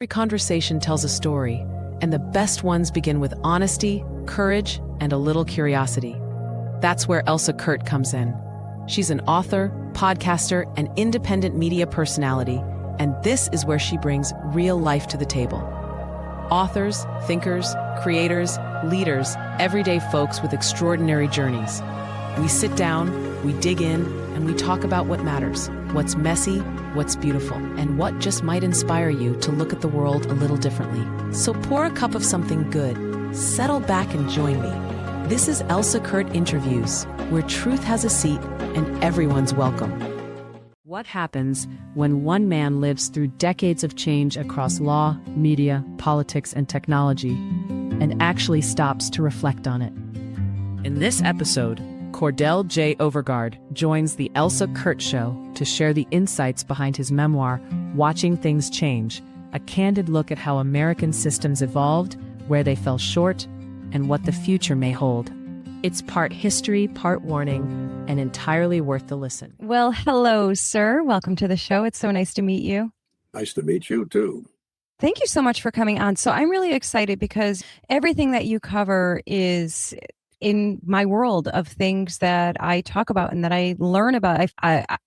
Every conversation tells a story, and the best ones begin with honesty, courage, and a little curiosity. That's where Elsa Kurt comes in. She's an author, podcaster, and independent media personality, and this is where she brings real life to the table. Authors, thinkers, creators, leaders, everyday folks with extraordinary journeys. We sit down, we dig in, and we talk about what matters, what's messy, what's beautiful, and what just might inspire you to look at the world a little differently. So pour a cup of something good, settle back and join me. This is Elsa Kurt Interviews, where truth has a seat and everyone's welcome. What happens when one man lives through decades of change across law, media, politics, and technology, and actually stops to reflect on it? In this episode, Cordell J. Overgaard joins the Elsa Kurt Show to share the insights behind his memoir, Watching Things Change, a candid look at how American systems evolved, where they fell short, and what the future may hold. It's part history, part warning, and entirely worth the listen. Well, hello, sir. Welcome to the show. It's so nice to meet you. Nice to meet you, too. Thank you so much for coming on. So I'm really excited because everything that you cover is in my world of things that I talk about and that I learn about.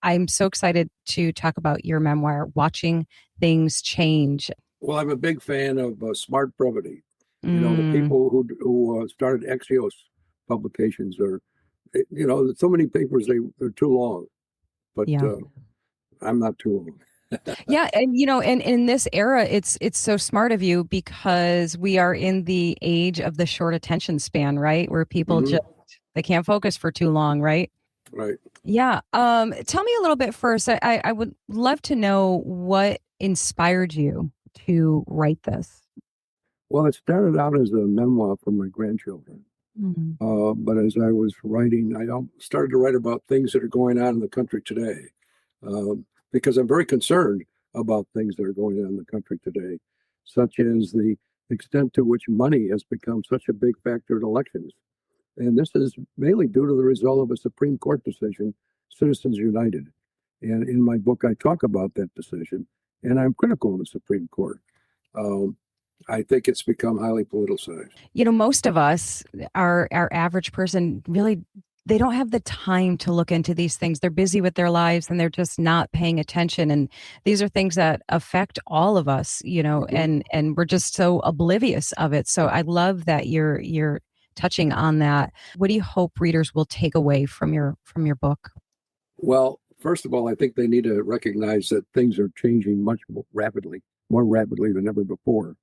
I'm so excited to talk about your memoir, Watching Things Change. Well, I'm a big fan of smart brevity. You know, the people who started Axios publications are, you know, so many papers, they're too long. But Yeah. I'm not too long. Yeah. And, you know, and in this era, it's so smart of you because we are in the age of the short attention span, right? Where people they can't focus for too long, right? Right. Yeah. Tell me a little bit first. I would love to know what inspired you to write this. Well, it started out as a memoir for my grandchildren. But as I was writing, I started to write about things that are going on in the country today. Because I'm very concerned about things that are going on in the country today, such as the extent to which money has become such a big factor in elections. And this is mainly due to the result of a Supreme Court decision, Citizens United. And in my book, I talk about that decision, and I'm critical of the Supreme Court. I think it's become highly politicized. You know, most of us, our average person, really, they don't have the time to look into these things. They're busy with their lives and they're just not paying attention. And these are things that affect all of us, you know, and we're just so oblivious of it. So I love that you're touching on that. What do you hope readers will take away from your book? Well, first of all, I think they need to recognize that things are changing much more rapidly than ever before,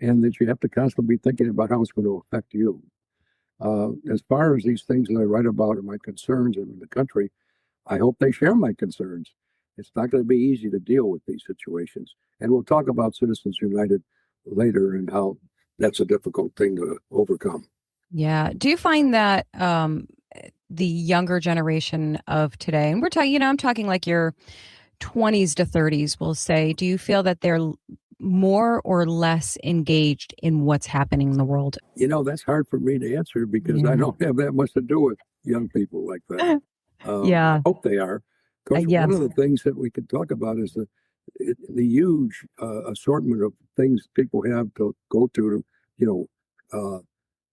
and that you have to constantly be thinking about how it's going to affect you. As far as these things that I write about and my concerns in the country, I hope they share my concerns. It's not going to be easy to deal with these situations. And we'll talk about Citizens United later and how that's a difficult thing to overcome. Yeah. Do you find that the younger generation of today, and we're talking, you know, I'm talking like your 20s to 30s, we'll say, do you feel that they're more or less engaged in what's happening in the world? You know, that's hard for me to answer because I don't have that much to do with young people like that. I hope they are. Of course, one of the things that we could talk about is the huge assortment of things people have to go to, you know,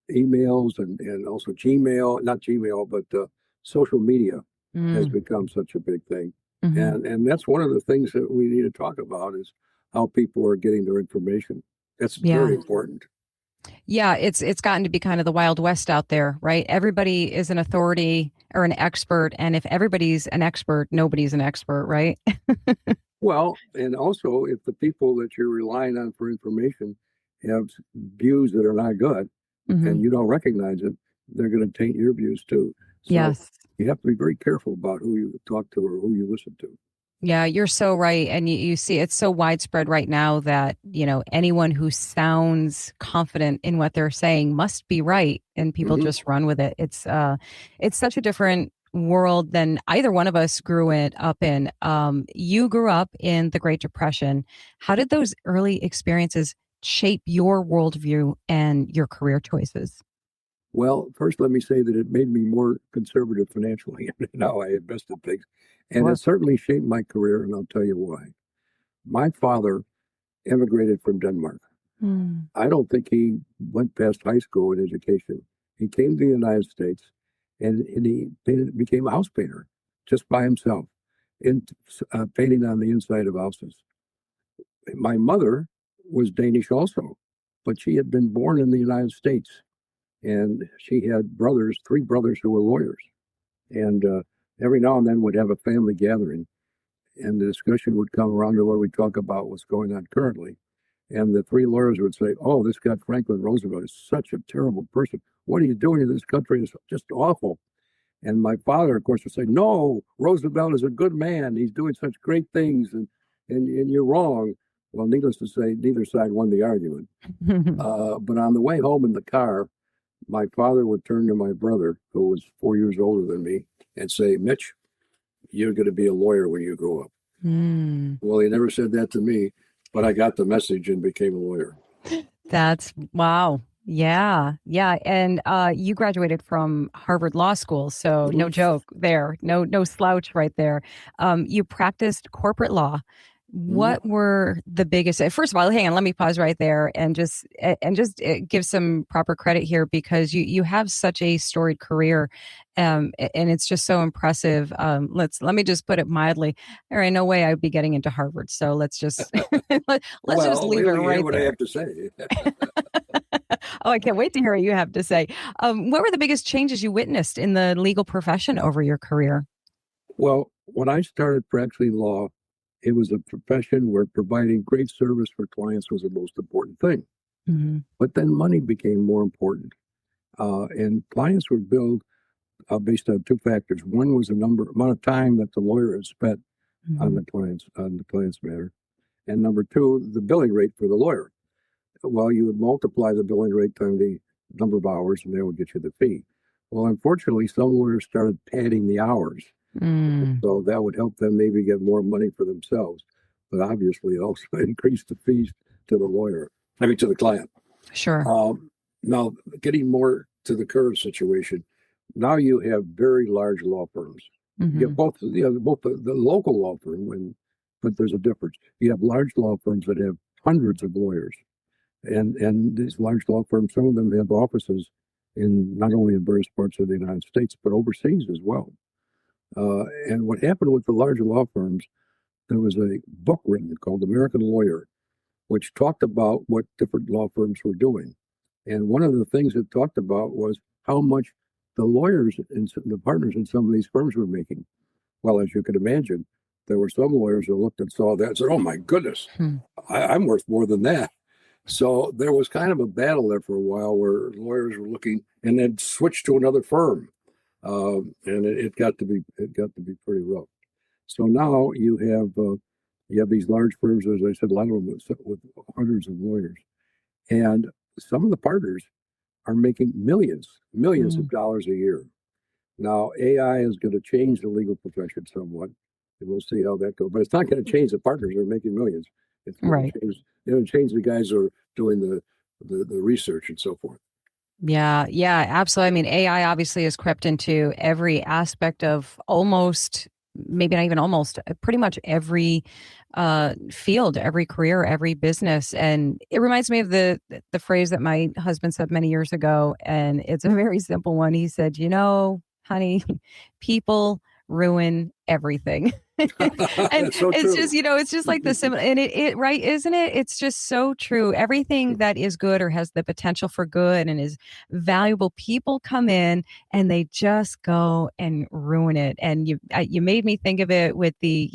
emails and also not Gmail, but social media has become such a big thing. And that's one of the things that we need to talk about is how people are getting their information. That's very important. Yeah, it's gotten to be kind of the Wild West out there, right? Everybody is an authority or an expert. And if everybody's an expert, nobody's an expert, right? Well, and also if the people that you're relying on for information have views that are not good and you don't recognize it, they're going to taint your views too. So you have to be very careful about who you talk to or who you listen to. Yeah, you're so right. And you see it's so widespread right now that, you know, anyone who sounds confident in what they're saying must be right. And people just run with it. It's such a different world than either one of us grew up in. You grew up in the Great Depression. How did those early experiences shape your worldview and your career choices? Well, first, let me say that it made me more conservative financially in how I invested things. And it certainly shaped my career, and I'll tell you why. My father immigrated from Denmark. I don't think he went past high school in education. He came to the United States and he became a house painter just by himself, painting on the inside of houses. My mother was Danish also, but she had been born in the United States, and she had three brothers who were lawyers. And every now and then would have a family gathering, and the discussion would come around to where we talk about what's going on currently. And the three lawyers would say, "Oh, this guy Franklin Roosevelt is such a terrible person. What are you doing in this country? It's just awful." And my father, of course, would say, "No, Roosevelt is a good man. He's doing such great things, and you're wrong." Well, needless to say, neither side won the argument. But on the way home in the car, my father would turn to my brother, who was 4 years older than me, and say, "Mitch, you're going to be a lawyer when you grow up." Well, he never said that to me, but I got the message and became a lawyer. That's wow. Yeah. Yeah. And you graduated from Harvard Law School. So no joke there. No slouch right there. You practiced corporate law. What were the biggest, first of all, hang on, let me pause right there and just give some proper credit here, because you have such a storied career. And it's just so impressive. Let me just put it mildly. There ain't no way I'd be getting into Harvard. So let's just, let's just leave it right what there. I have to say. Oh, I can't wait to hear what you have to say. What were the biggest changes you witnessed in the legal profession over your career? Well, when I started practicing law, it was a profession where providing great service for clients was the most important thing. But then money became more important. And clients were billed based on two factors. One was the amount of time that the lawyer had spent on the client's matter. And number two, the billing rate for the lawyer. Well, you would multiply the billing rate times the number of hours, and that would get you the fee. Well, unfortunately, some lawyers started padding the hours. So that would help them maybe get more money for themselves. But obviously, it also increased the fees to the client. Sure. Now, getting more to the current situation, now you have very large law firms. You have both the local law firm, but there's a difference. You have large law firms that have hundreds of lawyers. And these large law firms, some of them have offices not only in various parts of the United States, but overseas as well. And what happened with the larger law firms, there was a book written called American Lawyer, which talked about what different law firms were doing. And one of the things it talked about was how much the lawyers and the partners in some of these firms were making. Well, as you can imagine, there were some lawyers who looked and saw that and said, "Oh my goodness, I'm worth more than that." So there was kind of a battle there for a while where lawyers were looking and then switched to another firm. And it got to be pretty rough. So now you have these large firms, as I said, a lot of them with hundreds of lawyers, and some of the partners are making millions of dollars a year. Now AI is going to change the legal profession somewhat, and we'll see how that goes. But it's not going to change the partners who are making millions. It's going to change the guys who are doing the research and so forth. Yeah, absolutely. I mean, AI obviously has crept into every aspect of maybe not even almost, pretty much every field, every career, every business. And it reminds me of the phrase that my husband said many years ago, and it's a very simple one. He said, "Honey, people ruin everything." And so it's true. just, it's just like the simple, and it right, isn't it? It's just so true. Everything that is good or has the potential for good and is valuable, people come in and they just go and ruin it. And you made me think of it with the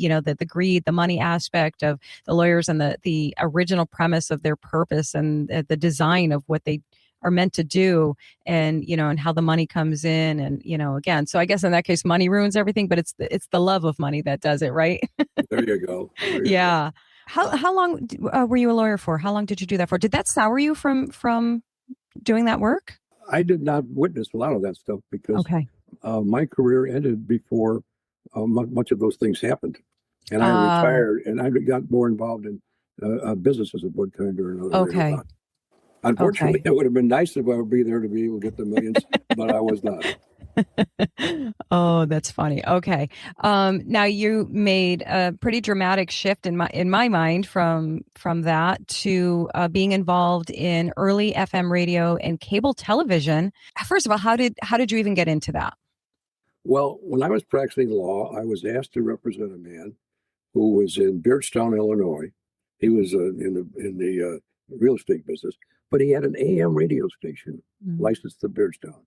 greed, the money aspect of the lawyers, and the original premise of their purpose and the design of what they are meant to do, and and how the money comes in, and again, so I guess in that case money ruins everything, but it's the love of money that does it, right? There you go. Yeah. How long were you a lawyer for? How long did you do that for? Did that sour you from doing that work? I did not witness a lot of that stuff because my career ended before much of those things happened, and I retired, and I got more involved in businesses of one kind or another. Unfortunately, it would have been nice if I would be there to be able to get the millions, but I was not. Oh, that's funny. Okay. Now you made a pretty dramatic shift in my mind from that to being involved in early FM radio and cable television. First of all, how did you even get into that? Well, when I was practicing law, I was asked to represent a man who was in Beardstown, Illinois. He was in the real estate business, but he had an AM radio station licensed to Beardstown.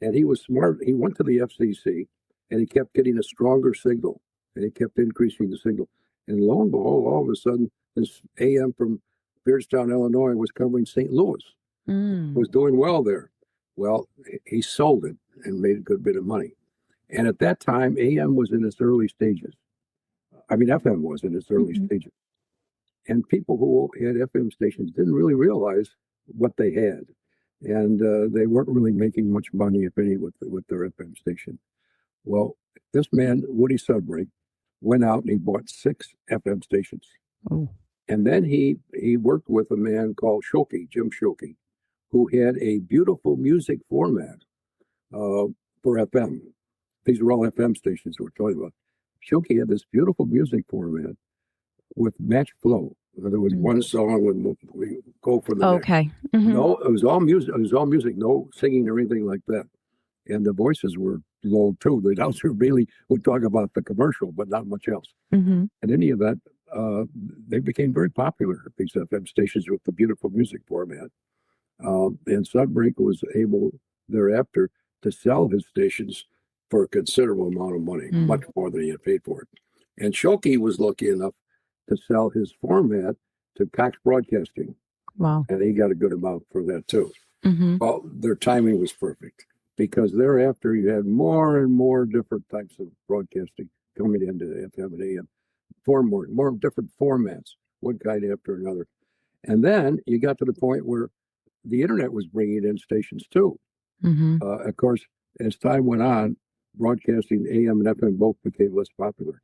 And he was smart. He went to the FCC and he kept getting a stronger signal and he kept increasing the signal. And lo and behold, all of a sudden, this AM from Beardstown, Illinois was covering St. Louis, was doing well there. Well, he sold it and made a good bit of money. And at that time, AM was in its early stages. I mean, FM was in its early stages. And people who had FM stations didn't really realize what they had. And they weren't really making much money, if any, with their FM station. Well, this man, Woody Sudbrake, went out and he bought 6 FM stations. Oh. And then he worked with a man called Jim Schulke, who had a beautiful music format for FM. These were all FM stations we're talking about. Schulke had this beautiful music format with match flow. There was one song when we go for the next. No, it was all music. It was all music. No singing or anything like that. And the voices were low too. The announcer really would talk about the commercial, but not much else. In any event, they became very popular, these FM stations with the beautiful music format. And Sudbrake was able thereafter to sell his stations for a considerable amount of money, much more than he had paid for it. And Schulke was lucky enough to sell his format to Cox Broadcasting. Wow. And he got a good amount for that too. Well, their timing was perfect because thereafter you had more and more different types of broadcasting coming into FM and AM, more different formats, one kind after another. And then you got to the point where the internet was bringing in stations too. Of course, as time went on, broadcasting AM and FM both became less popular.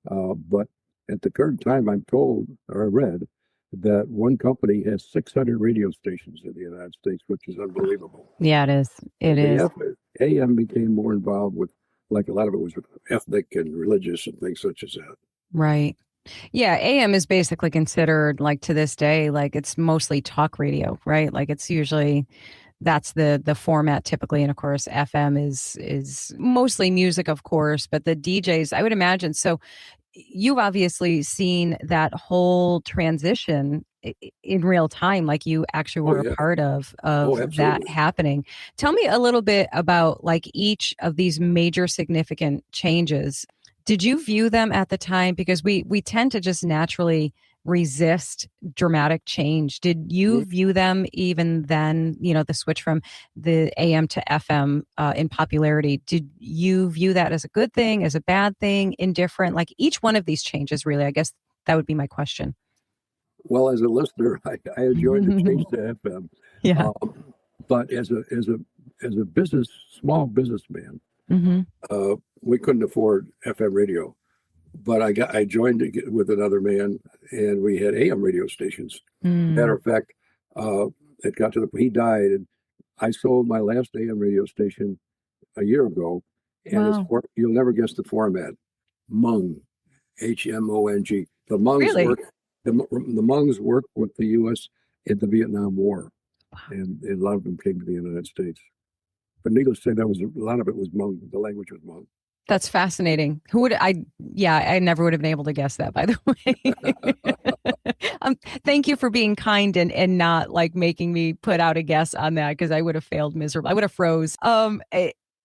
But at the current time, I'm told, or I read, that one company has 600 radio stations in the United States, which is unbelievable. Yeah, it is. It is. AM became more involved with, like a lot of it was ethnic and religious and things such as that. Right. Yeah, AM is basically considered, like, to this day, like it's mostly talk radio, right? Like it's usually that's the format typically, and of course FM is mostly music, of course, but the DJs, I would imagine. So you've obviously seen that whole transition in real time, like you actually were a part of that happening. Tell me a little bit about like each of these major significant changes. Did you view them at the time? Because we tend to just naturally resist dramatic change. Did you view them even then, the switch from the AM to FM in popularity? Did you view that as a good thing, as a bad thing, indifferent? Like each one of these changes, really, I guess that would be my question. Well, as a listener, I enjoyed the change to FM. Yeah. But as a small businessman, we couldn't afford FM radio. But I joined with another man, and we had AM radio stations. Matter of fact, it got to he died, and I sold my last AM radio station a year ago, and you'll never guess the format. Hmong, Hmong. The Hmongs really? The Hmongs worked with the U.S. in the Vietnam War, and a lot of them came to the United States. But needless to say, a lot of it was Hmong. The language was Hmong. That's fascinating. I never would have been able to guess that, by the way. Thank you for being kind and not like making me put out a guess on that, because I would have failed miserably. I would have froze. And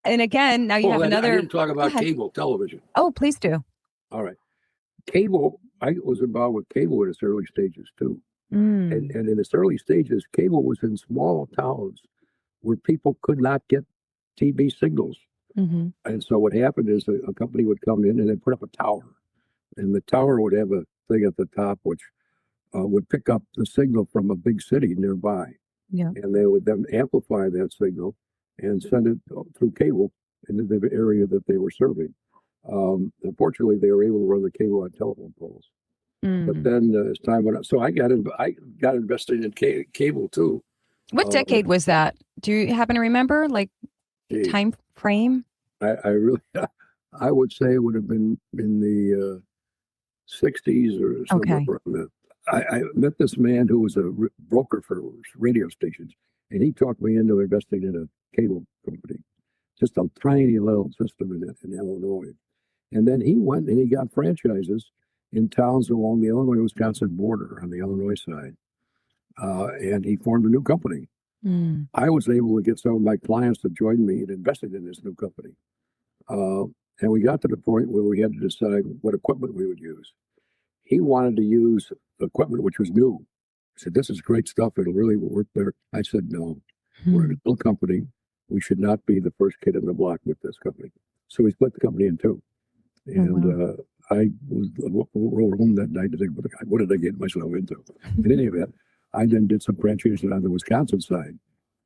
again, now you have another. I didn't talk about cable television. Oh, please do. All right. Cable, I was involved with cable in its early stages too. And in its early stages, cable was in small towns where people could not get TV signals. And so what happened is a company would come in and they'd put up a tower, and the tower would have a thing at the top which would pick up the signal from a big city nearby. Yeah. And they would then amplify that signal and send it through cable into the area that they were serving. Unfortunately, they were able to run the cable on telephone poles. But then as time went on, so I got invested in cable too. What decade was that? Do you happen to remember, like, time frame? I really, I would say it would have been in the 60s or somewhere Okay. around that. I met this man who was a broker for radio stations, and he talked me into investing in a cable company, just a tiny little system in Illinois. And then he went and he got franchises in towns along the Illinois-Wisconsin border on the Illinois side. And he formed a new company. Mm. I was able to get some of my clients to join me and invested in this new company. And we got to the point where we had to decide what equipment we would use. He wanted to use equipment which was new. He said, "This is great stuff. It'll really work better." I said, "No, we're a little company. We should not be the first kid in the block with this company." So we split the company in two. And I rode home that night to think, what did I get myself into? In any event, I then did some franchising on the Wisconsin side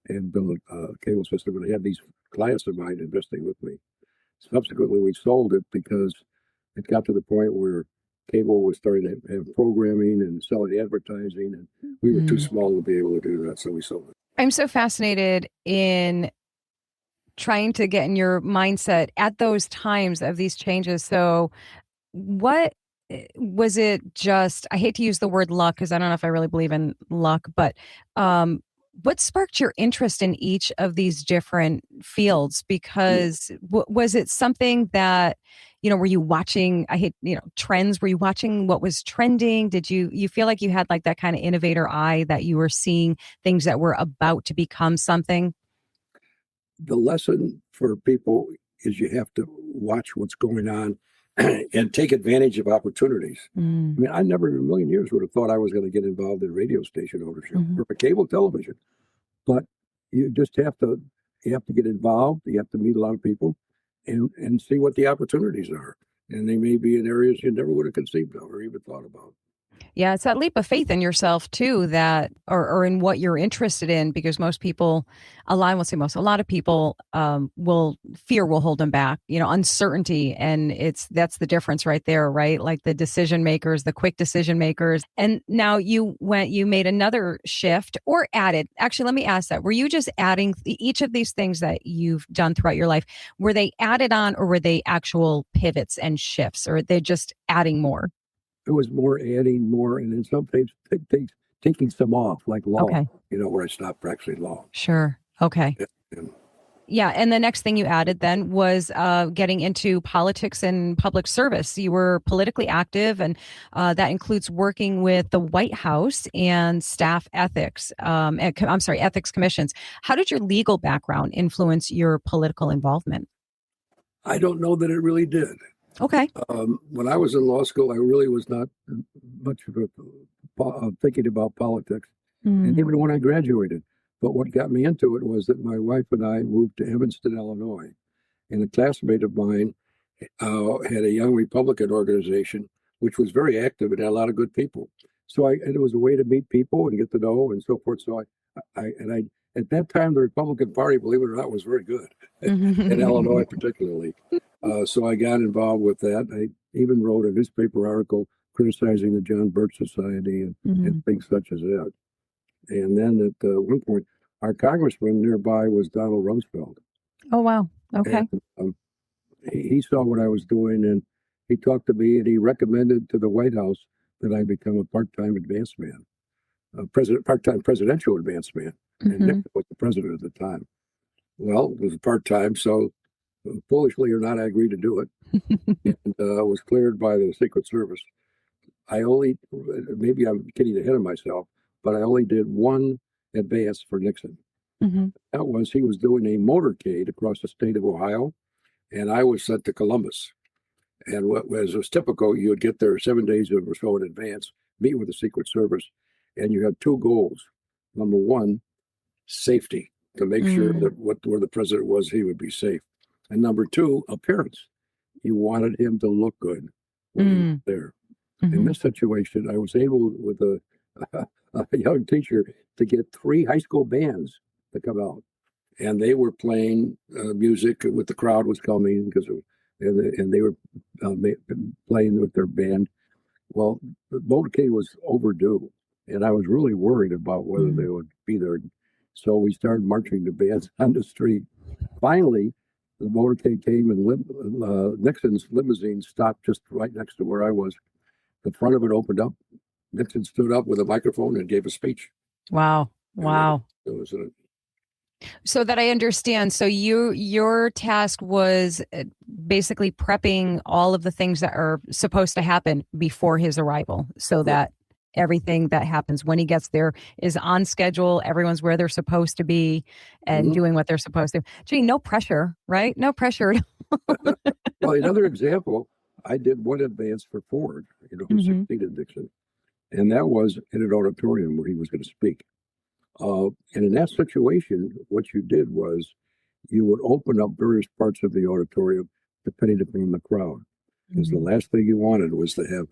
and built a cable system. And I had these clients of mine investing with me. Subsequently, we sold it because it got to the point where cable was starting to have programming and selling advertising, and we were too small to be able to do that, so we sold it. I'm so fascinated in trying to get in your mindset at those times of these changes. So what was it just, I hate to use the word luck because I don't know if I really believe in luck, but what sparked your interest in each of these different fields? Because was it something that, were you watching, trends? Were you watching what was trending? Did you feel like you had like that kind of innovator eye that you were seeing things that were about to become something? The lesson for people is you have to watch what's going on and take advantage of opportunities. I mean, I never in a million years would have thought I was going to get involved in radio station ownership or cable television. But you just have to get involved. You have to meet a lot of people and see what the opportunities are. And they may be in areas you never would have conceived of or even thought about. Yeah, it's that leap of faith in yourself too, that or in what you're interested in, because most people, a lot of people fear will hold them back, uncertainty. And that's the difference right there, right? Like the decision makers, the quick decision makers. And now you made another shift or added, actually, let me ask that. Were you just adding each of these things that you've done throughout your life? Were they added on or were they actual pivots and shifts, or are they just adding more? It was more adding more, and in some cases taking some off, like law. Okay. Where I stopped practicing law. Sure. Okay. Yeah. And the next thing you added then was getting into politics and public service. You were politically active, and that includes working with the White House and staff ethics. Ethics commissions. How did your legal background influence your political involvement? I don't know that it really did. Okay. When I was in law school, I really was not much of thinking about politics, and even when I graduated. But what got me into it was that my wife and I moved to Evanston, Illinois, and a classmate of mine had a young Republican organization, which was very active and had a lot of good people. So it was a way to meet people and get to know and so forth. So I at that time, the Republican Party, believe it or not, was very good in Illinois, particularly. So I got involved with that. I even wrote a newspaper article criticizing the John Birch Society and things such as that. And then at one point, our congressman nearby was Donald Rumsfeld. Oh, wow. Okay. And, he saw what I was doing, and he talked to me, and he recommended to the White House that I become a part-time advance man, part-time presidential advance man. And Nixon was the president at the time. Well, it was part-time, so foolishly or not, I agreed to do it, and was cleared by the Secret Service. Maybe I'm getting ahead of myself, but I only did one advance for Nixon. That was, he was doing a motorcade across the state of Ohio, and I was sent to Columbus. And what was typical, you would get there 7 days or so in advance, meet with the Secret Service, and you had two goals. Number one, safety, to make sure that where the president was, he would be safe. And number two, appearance. You wanted him to look good when he was there. In this situation, I was able, with a young teacher, to get 3 high school bands to come out. And they were playing music with the crowd was coming and they were playing with their band. Well, the motorcade was overdue, and I was really worried about whether they would be there. So we started marching the bands on the street. Finally, the motorcade came and Nixon's limousine stopped just right next to where I was. The front of it opened up. Nixon stood up with a microphone and gave a speech. Wow. Wow. It was So that I understand. So your task was basically prepping all of the things that are supposed to happen before his arrival, so that everything that happens when he gets there is on schedule. Everyone's where they're supposed to be and doing what they're supposed to. Gee, no pressure, right? No pressure. Well, another example, I did one advance for Ford, who succeeded Nixon. And that was in an auditorium where he was going to speak. And in that situation, what you did was you would open up various parts of the auditorium depending upon the crowd. Because the last thing you wanted was to have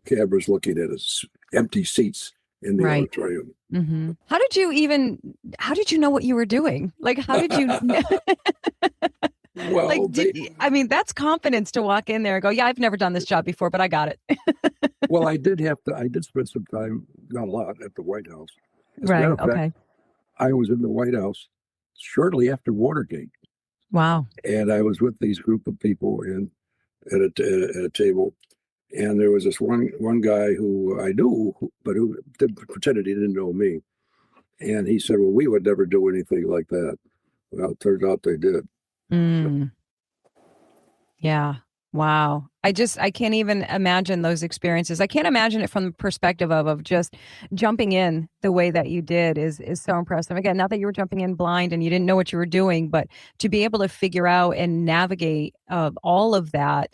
cameras looking at us, empty seats in the auditorium. How did you know what you were doing? Like, how did you Well, that's confidence to walk in there and go, yeah, I've never done this job before, but I got it. Well, I did spend some time, not a lot, at the White House. As a Right. matter of fact, Okay. I was in the White House shortly after Watergate. Wow. And I was with these group of people at a table. And there was this one guy who I knew, but who pretended he didn't know me. And he said, well, we would never do anything like that. Well, it turned out they did. Yeah. Wow. I can't even imagine those experiences. I can't imagine it from the perspective of just jumping in the way that you did is so impressive. Again, not that you were jumping in blind and you didn't know what you were doing, but to be able to figure out and navigate all of that,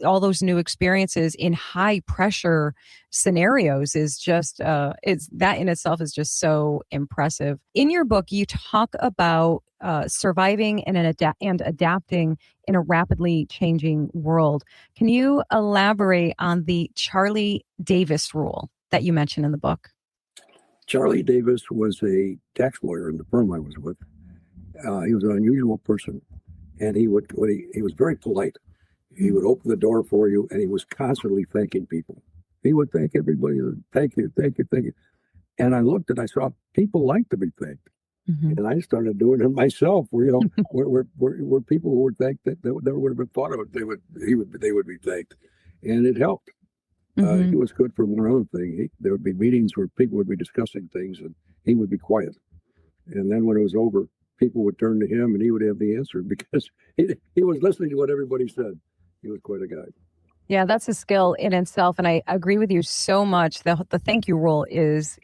all those new experiences in high pressure scenarios is just, it's that in itself is just so impressive. In your book, you talk about surviving and adapting in a rapidly changing world. Can you elaborate on the Charlie Davis rule that you mentioned in the book? Charlie Davis was a tax lawyer in the firm I was with. He was an unusual person, and he was very polite. He would open the door for you, and he was constantly thanking people. He would thank everybody. Thank you, thank you, thank you. And I looked and I saw people like to be thanked. And I started doing it myself, where where people would thank that never would have been thought of it. They would be thanked, and it helped. He was good for one other thing. There would be meetings where people would be discussing things, and he would be quiet. And then when it was over, people would turn to him, and he would have the answer because he was listening to what everybody said. He was quite a guy. Yeah, that's a skill in itself, and I agree with you so much. The thank you rule is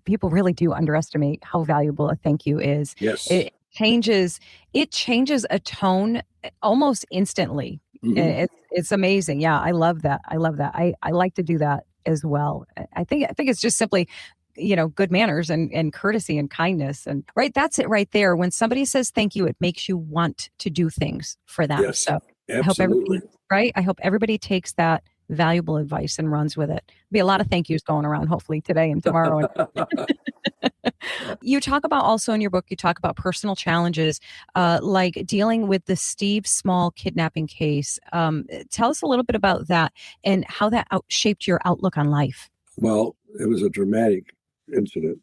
people really do underestimate how valuable a thank you is. Yes, it changes a tone almost instantly. It's amazing. Yeah, I love that. I like to do that as well. I think it's just simply, good manners and courtesy and kindness. And that's it right there. When somebody says thank you, it makes you want to do things for them. Yes, so absolutely. I hope everybody takes that valuable advice and runs with it. There'll be a lot of thank yous going around, hopefully today and tomorrow. You talk about also in your book, you talk about personal challenges, like dealing with the Steve Small kidnapping case. Tell us a little bit about that and how that shaped your outlook on life. Well, it was a dramatic incident.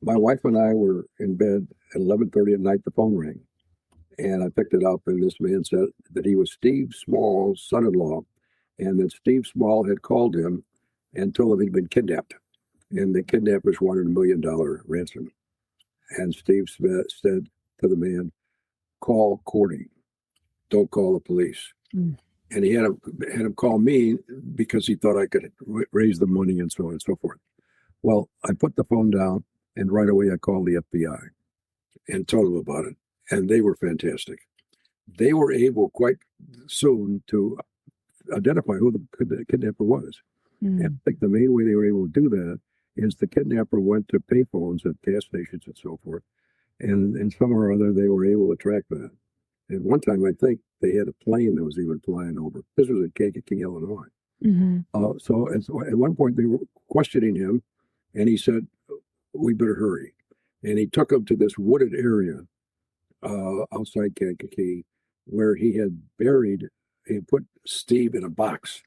My wife and I were in bed at 11:30 at night. The phone rang. And I picked it up, and this man said that he was Steve Small's son-in-law, and that Steve Small had called him and told him he'd been kidnapped, and the kidnappers wanted $1 million ransom. And Steve said to the man, "Call Cordy, don't call the police." And he had him call me because he thought I could raise the money and so on and so forth. Well, I put the phone down, and right away I called the FBI and told them about it. And they were fantastic. They were able quite soon to identify who the kidnapper was. And I think the main way they were able to do that is the kidnapper went to payphones at gas stations and so forth. And somehow or other, they were able to track that. And one time, I think they had a plane that was even flying over. This was in Kankakee, Illinois. So at one point, they were questioning him, and he said, "We better hurry." And he took them to this wooded area outside Kankakee, where he had put Steve in a box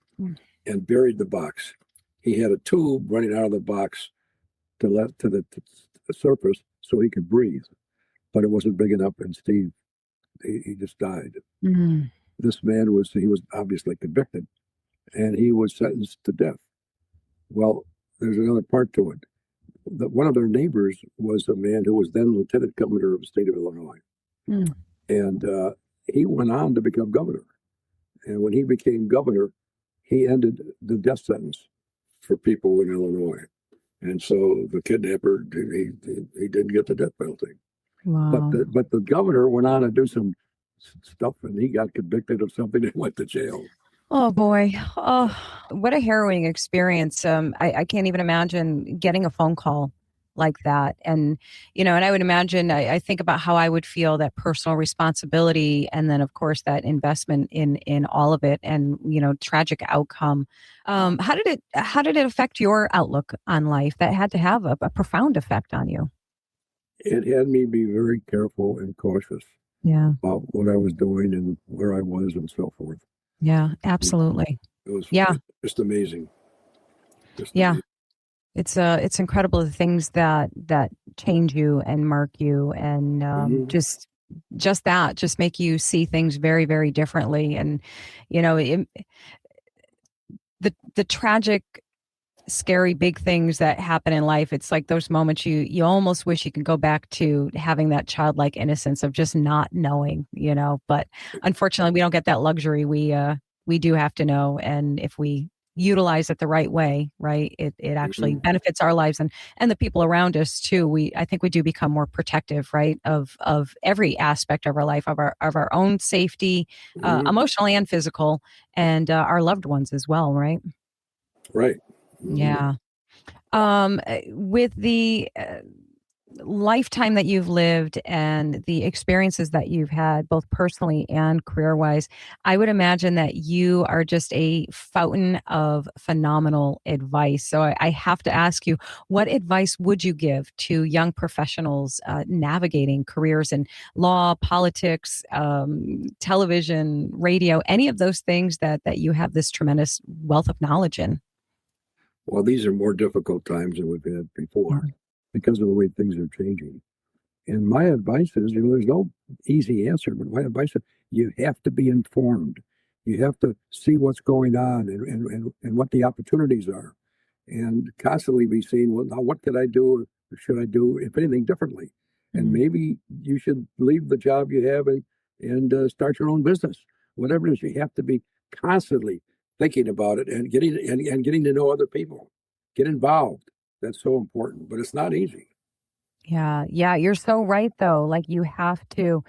and buried the box. He had a tube running out of the box to the surface so he could breathe, but it wasn't big enough, and Steve he just died. Mm. This man he was obviously convicted, and he was sentenced to death. Well, there's another part to it. One of their neighbors was a man who was then lieutenant governor of the state of Illinois. Mm. And he went on to become governor. And when he became governor, he ended the death sentence for people in Illinois. And so the kidnapper, he didn't get the death penalty. Wow. But the governor went on to do some stuff, and he got convicted of something and went to jail. Oh boy. Oh, what a harrowing experience. I can't even imagine getting a phone call like that. And, and I would imagine, I think about how I would feel, that personal responsibility. And then of course that investment in all of it, and, tragic outcome. How did it affect your outlook on life? That had to have a profound effect on you. It had me be very careful and cautious about what I was doing and where I was and so forth. Yeah, absolutely. It was just amazing. Amazing. It's incredible, the things that change you and mark you, and just make you see things very, very differently. And the tragic, scary, big things that happen in life, it's like those moments you almost wish you could go back to having that childlike innocence of just not knowing, but unfortunately we don't get that luxury. We do have to know, and if we utilize it the right way, right, it actually benefits our lives and the people around us too. I think we do become more protective, right, of every aspect of our life, of our own safety, emotional and physical, and our loved ones as well, right? Right. Yeah. With the lifetime that you've lived and the experiences that you've had, both personally and career-wise, I would imagine that you are just a fountain of phenomenal advice. So I have to ask you, what advice would you give to young professionals navigating careers in law, politics, television, radio, any of those things that you have this tremendous wealth of knowledge in? Well, these are more difficult times than we've had before because of the way things are changing. And my advice is, there's no easy answer, but my advice is you have to be informed. You have to see what's going on and what the opportunities are, and constantly be saying, well, now what could I do, or should I do, if anything, differently? And maybe you should leave the job you have and start your own business. Whatever it is, you have to be constantly thinking about it and getting to know other people. Get involved. That's so important, but it's not easy. Yeah, you're so right though. Like you have to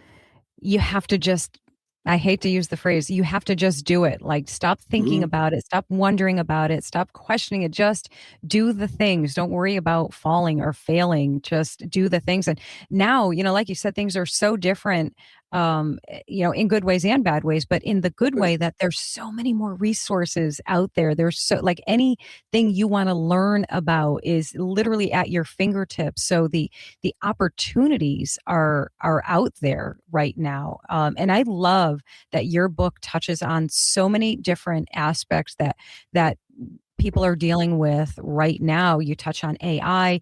just, I hate to use the phrase, you have to just do it. Like stop thinking about it, stop wondering about it, stop questioning it, just do the things. Don't worry about falling or failing, just do the things. And now, like you said, things are so different, in good ways and bad ways, but in the good way that there's so many more resources out there. There's so, like, anything you want to learn about is literally at your fingertips. So the opportunities are out there right now. And I love that your book touches on so many different aspects that people are dealing with right now. You touch on AI,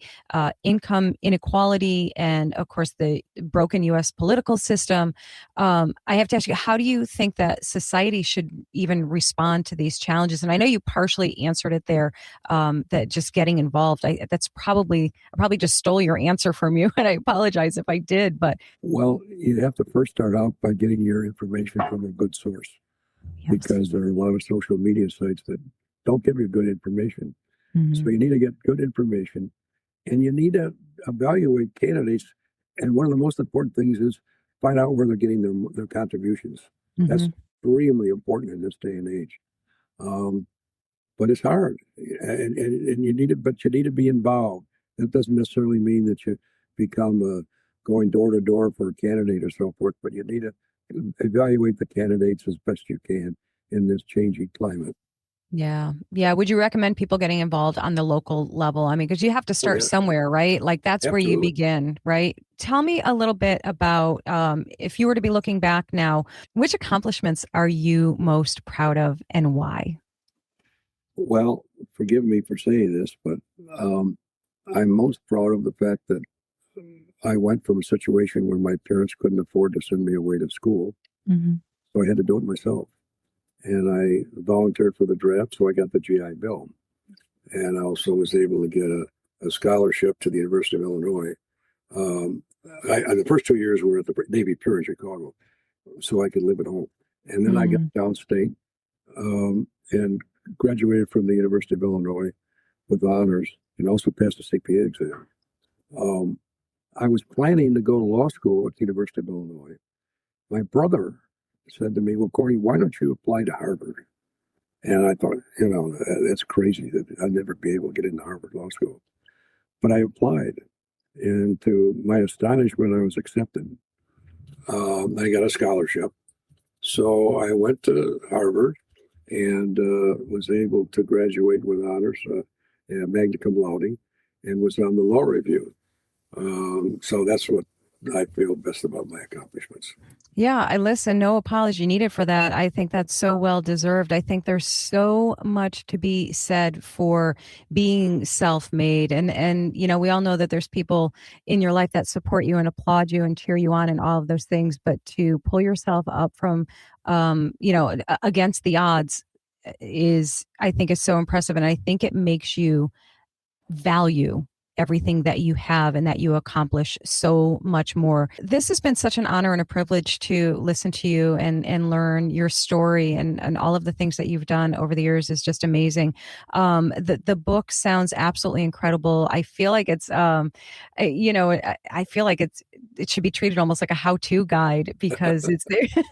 income inequality, and of course the broken U.S. political system. I have to ask you, how do you think that society should even respond to these challenges? And I know you partially answered it there, that just getting involved. I probably just stole your answer from you, and I apologize if I did. But well, you have to first start out by getting your information from a good source, because there are a lot of social media sites that don't give you good information. So you need to get good information, and you need to evaluate candidates. And one of the most important things is find out where they're getting their contributions. That's extremely important in this day and age. But it's hard, and you need it, but you need to be involved. That doesn't necessarily mean that you become going door to door for a candidate or so forth, but you need to evaluate the candidates as best you can in this changing climate. Yeah. Would you recommend people getting involved on the local level? I mean, because you have to start somewhere, right? Like that's where you begin, right? Tell me a little bit about, if you were to be looking back now, which accomplishments are you most proud of and why? Well, forgive me for saying this, but I'm most proud of the fact that I went from a situation where my parents couldn't afford to send me away to school. Mm-hmm. So I had to do it myself. And I volunteered for the draft, so I got the GI Bill. And I also was able to get a scholarship to the University of Illinois. The first 2 years were at the Navy Pier in Chicago, so I could live at home. And then I got downstate and graduated from the University of Illinois with honors and also passed the CPA exam. I was planning to go to law school at the University of Illinois. My brother said to me, well, Corey, why don't you apply to Harvard? And I thought, that's crazy that I'd never be able to get into Harvard Law School. But I applied. And to my astonishment, I was accepted. I got a scholarship. So I went to Harvard and was able to graduate with honors, magna cum laude, and was on the law review. So that's what I feel best about my accomplishments. Yeah, I listen. No apology needed for that. I think that's so well deserved. I think there's so much to be said for being self-made, and we all know that there's people in your life that support you and applaud you and cheer you on and all of those things. But to pull yourself up from, against the odds I think is so impressive, and I think it makes you value everything that you have and that you accomplish so much more. This has been such an honor and a privilege to listen to you and learn your story and all of the things that you've done over the years is just amazing. The book sounds absolutely incredible. I feel like it's, I feel like it should be treated almost like a how-to guide because it's there.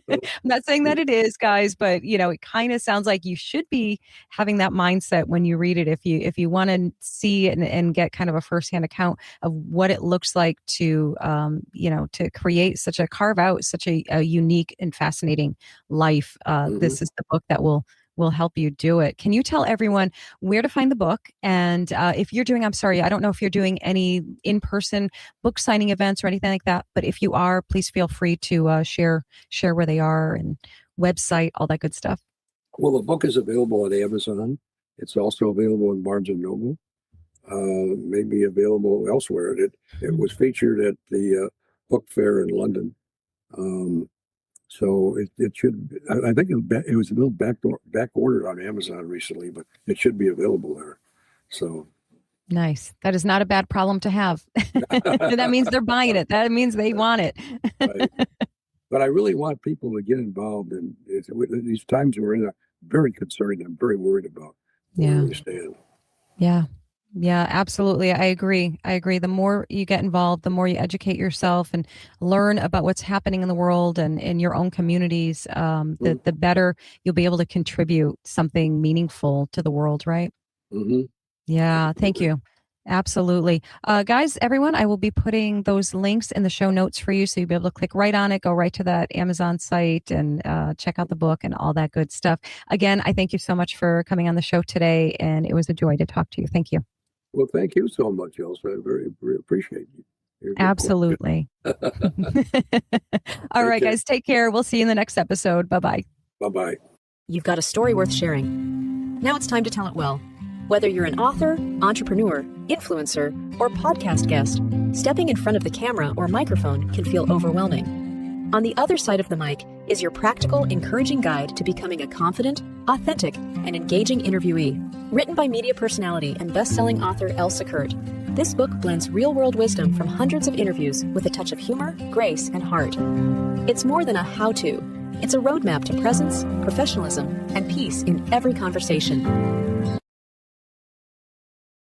I'm not saying that it is, guys, but it kind of sounds like you should be having that mindset when you read it. If you want to see and get kind of a firsthand account of what it looks like to create carve out such a unique and fascinating life. This is the book that will help you do it. Can you tell everyone where to find the book? And if you're doing, I'm sorry, I don't know if you're doing any in-person book signing events or anything like that, but if you are, please feel free to share where they are and website, all that good stuff. Well, the book is available on Amazon. It's also available in Barnes & Noble. Maybe available elsewhere. It was featured at the book fair in London. So it should, I think it was a little back ordered on Amazon recently, but it should be available there. So nice. That is not a bad problem to have. That means they're buying it. That means they want it. Right. But I really want people to get involved in these times we're in. Very concerning. I'm very worried about where we stand. Yeah, absolutely. I agree. The more you get involved, the more you educate yourself and learn about what's happening in the world and in your own communities, the better you'll be able to contribute something meaningful to the world, right? Mm-hmm. Yeah, thank you. Absolutely. Guys, everyone, I will be putting those links in the show notes for you. So you'll be able to click right on it, go right to that Amazon site and check out the book and all that good stuff. Again, I thank you so much for coming on the show today. And it was a joy to talk to you. Thank you. Well, thank you so much, Elsa. I very, very appreciate you. Absolutely. All right, guys, take care. We'll see you in the next episode. Bye-bye. Bye-bye. You've got a story worth sharing. Now it's time to tell it well. Whether you're an author, entrepreneur, influencer, or podcast guest, stepping in front of the camera or microphone can feel overwhelming. On the other side of the mic is your practical, encouraging guide to becoming a confident, authentic, and engaging interviewee. Written by media personality and best-selling author Elsa Kurt, this book blends real-world wisdom from hundreds of interviews with a touch of humor, grace, and heart. It's more than a how-to. It's a roadmap to presence, professionalism, and peace in every conversation.